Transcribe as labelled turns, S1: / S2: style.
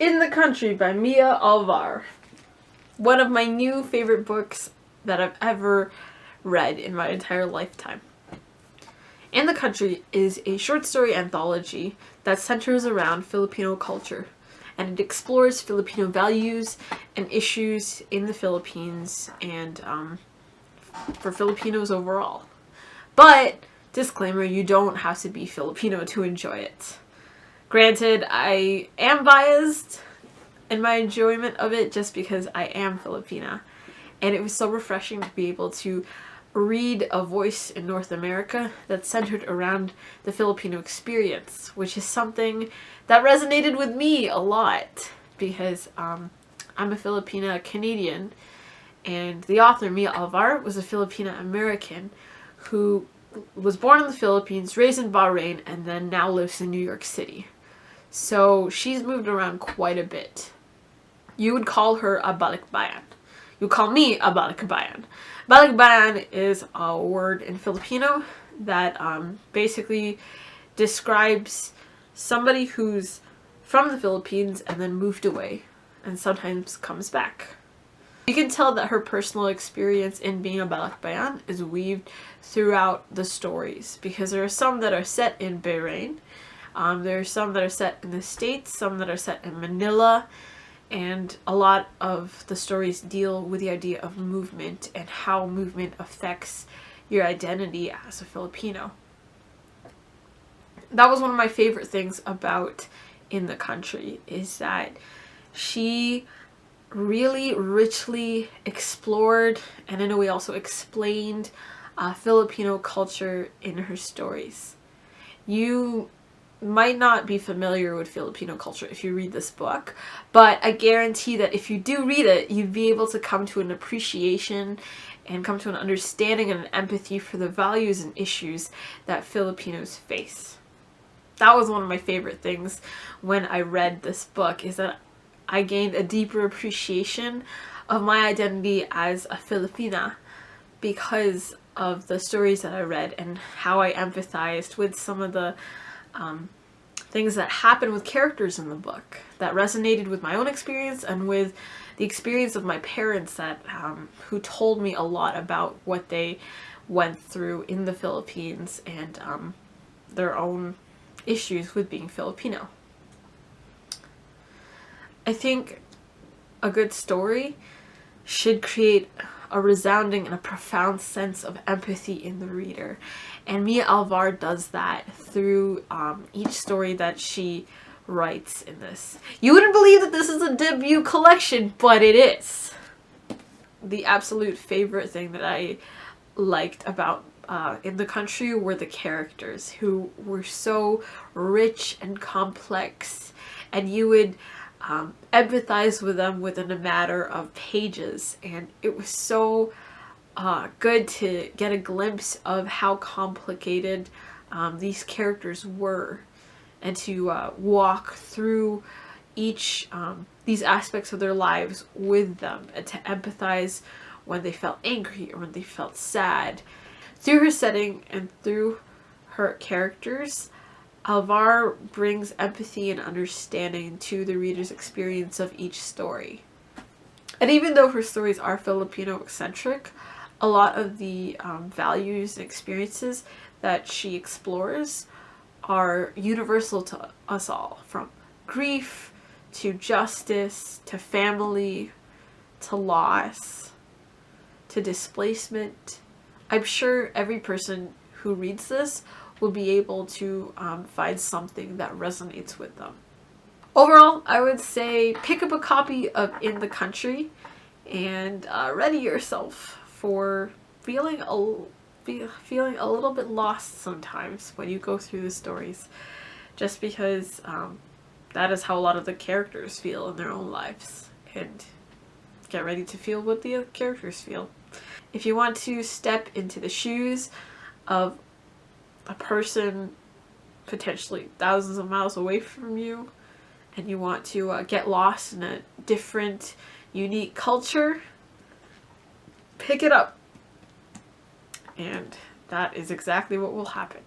S1: In the Country by Mia Alvar. One of my new favorite books that I've ever read in my entire lifetime. In the Country is a short story anthology that centers around Filipino culture, and it explores Filipino values and issues in the Philippines and for Filipinos overall. But, disclaimer, you don't have to be Filipino to enjoy it. Granted, I am biased in my enjoyment of it just because I am Filipina, and it was so refreshing to be able to read a voice in North America that's centered around the Filipino experience, which is something that resonated with me a lot because I'm a Filipina Canadian, and the author Mia Alvar was a Filipina American who was born in the Philippines, raised in Bahrain, and then now lives in New York City. So she's moved around quite a bit. You would call her a balikbayan. You call me a balikbayan. Balikbayan is a word in Filipino that basically describes somebody who's from the Philippines and then moved away and sometimes comes back. You can tell that her personal experience in being a balikbayan is weaved throughout the stories, because there are some that are set in Bahrain, there are some that are set in the States, some that are set in Manila, and a lot of the stories deal with the idea of movement and how movement affects your identity as a Filipino. That was one of my favorite things about In the Country, is that she really richly explored and in a way also explained Filipino culture in her stories. You might not be familiar with Filipino culture if you read this book, but I guarantee that if you do read it, you'd be able to come to an appreciation and come to an understanding and an empathy for the values and issues that Filipinos face. That was one of my favorite things when I read this book, is that I gained a deeper appreciation of my identity as a Filipina because of the stories that I read and how I empathized with some of the things that happened with characters in the book that resonated with my own experience and with the experience of my parents that who told me a lot about what they went through in the Philippines and their own issues with being Filipino. I think a good story should create a resounding and a profound sense of empathy in the reader. And Mia Alvar does that through each story that she writes in this. You wouldn't believe that this is a debut collection, but it is. The absolute favorite thing that I liked about In the Country were the characters, who were so rich and complex, and you would empathize with them within a matter of pages, and it was so good to get a glimpse of how complicated these characters were, and to walk through each these aspects of their lives with them, and to empathize when they felt angry or when they felt sad. Through her setting and through her characters, Alvar brings empathy and understanding to the reader's experience of each story. And even though her stories are Filipino-centric, a lot of the values and experiences that she explores are universal to us all, from grief to justice to family to loss to displacement. I'm sure every person who reads this will be able to find something that resonates with them. Overall, I would say pick up a copy of In the Country and ready yourself for feeling a little bit lost sometimes when you go through the stories, just because that is how a lot of the characters feel in their own lives, and get ready to feel what the characters feel. If you want to step into the shoes of a person potentially thousands of miles away from you, and you want to get lost in a different, unique culture, pick it up. And that is exactly what will happen.